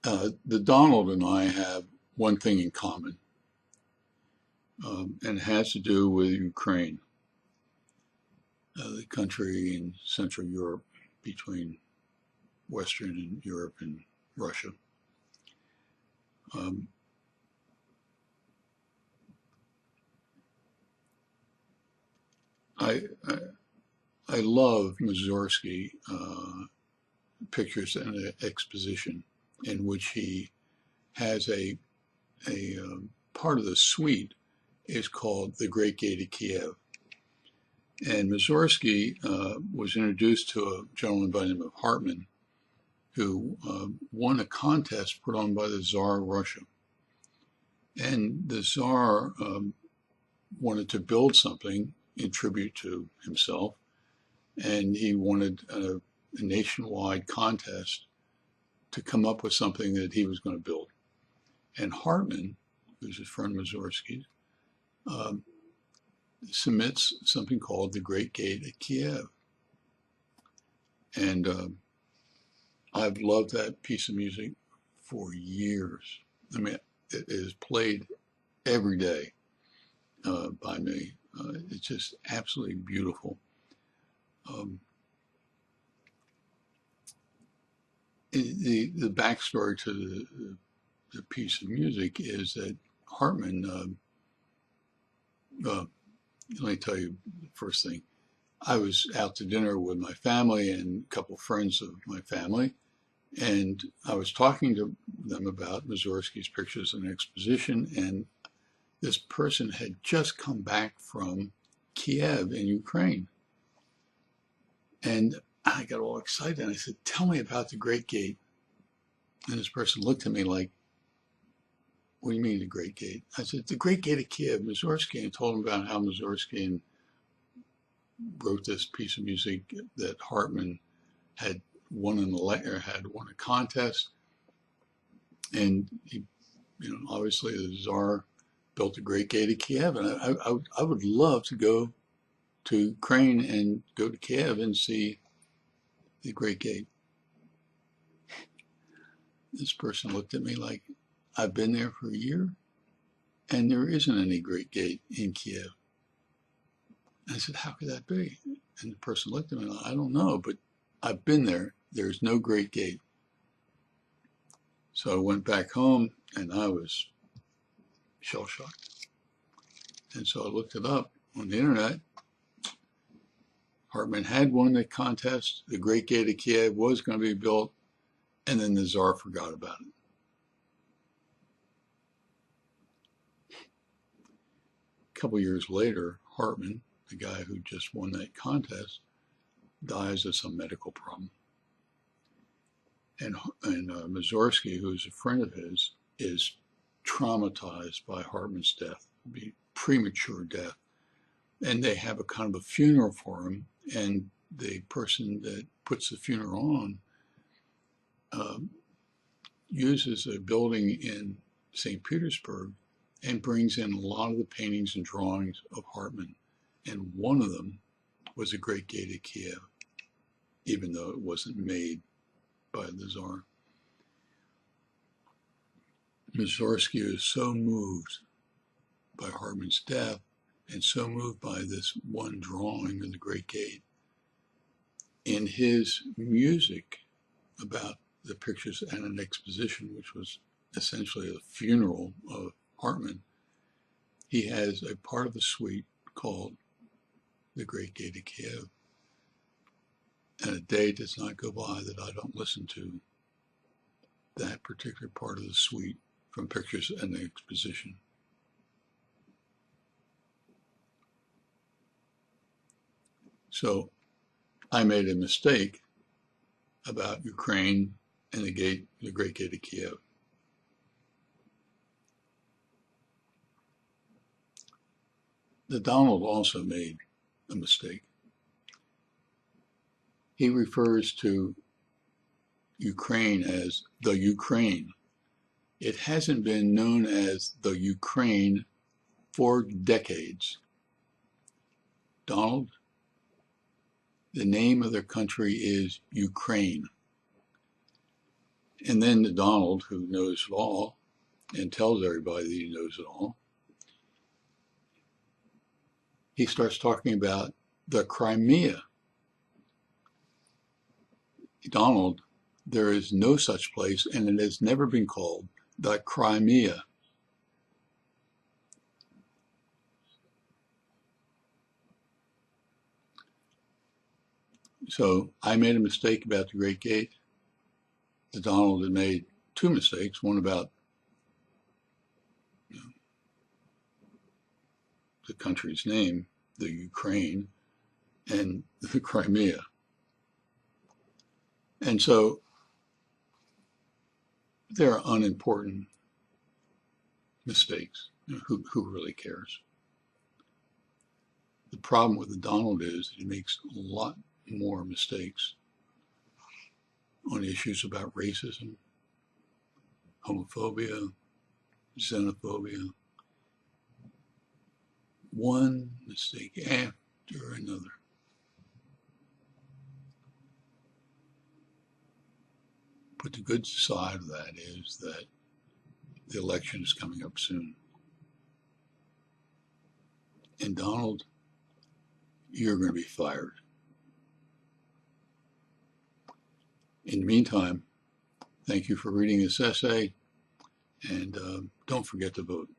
The Donald and I have one thing in common, and it has to do with Ukraine, the country in Central Europe between Western Europe and Russia. Um, I, I, I love Mussorgsky pictures and an exposition in which he has a part of the suite is called The Great Gate of Kiev. And Mussorgsky was introduced to a gentleman by the name of Hartmann, who won a contest put on by the Tsar of Russia. And the Tsar wanted to build something in tribute to himself, and he wanted a nationwide contest to come up with something that he was going to build. And Hartmann, who's a friend of Mussorgsky's, submits something called The Great Gate at Kiev. And I've loved that piece of music for years. I mean, it is played every day by me. It's just absolutely beautiful. The backstory to the piece of music is that Hartmann, let me tell you the first thing. I was out to dinner with my family and a couple of friends of my family, and I was talking to them about Mussorgsky's pictures and exposition, and this person had just come back from Kiev in Ukraine. And I got all excited and I said, "Tell me about the Great Gate." And this person looked at me like, "What do you mean the Great Gate?" I said, "The Great Gate of Kiev, Mussorgsky," and told him about how Mussorgsky wrote this piece of music that Hartmann had won a contest. And he, obviously the Tsar built the Great Gate of Kiev. And I would love to go to Ukraine and go to Kiev and see the Great Gate. This person looked at me like, "I've been there for a year and there isn't any Great Gate in Kiev." And I said, "How could that be?" And the person looked at me like, "I don't know, but I've been there. There's no Great Gate." So I went back home and I was shell-shocked. And so I looked it up on the internet. Hartmann had won the contest. The Great Gate of Kiev was going to be built, and then the Tsar forgot about it. A couple years later, Hartmann, the guy who just won that contest, dies of some medical problem. And Mussorgsky, who's a friend of his, is traumatized by Hartmann's death, premature death. And they have a kind of a funeral for him, and the person that puts the funeral on uses a building in St. Petersburg and brings in a lot of the paintings and drawings of Hartmann. And one of them was the Great Gate of Kiev, even though it wasn't made by the Tsar. Mussorgsky is so moved by Hartmann's death and so moved by this one drawing of the Great Gate. In his music about the pictures and an exposition, which was essentially a funeral of Hartmann, he has a part of the suite called The Great Gate of Kiev. And a day does not go by that I don't listen to that particular part of the suite from Pictures and the Exposition. So I made a mistake about Ukraine and the Great Gate of Kiev. The Donald also made a mistake. He refers to Ukraine as the Ukraine. It hasn't been known as the Ukraine for decades. Donald, the name of their country is Ukraine. And then Donald, who knows it all and tells everybody that he knows it all, he starts talking about the Crimea. Donald, there is no such place, and it has never been called the Crimea. So I made a mistake about the Great Gate. Donald had made two mistakes, one about the country's name, the Ukraine, and the Crimea. And so they're unimportant mistakes. Who really cares? The problem with the Donald is he makes a lot more mistakes on issues about racism, homophobia, xenophobia. One mistake after another. But the good side of that is that the election is coming up soon. And Donald, you're going to be fired. In the meantime, thank you for reading this essay, and don't forget to vote.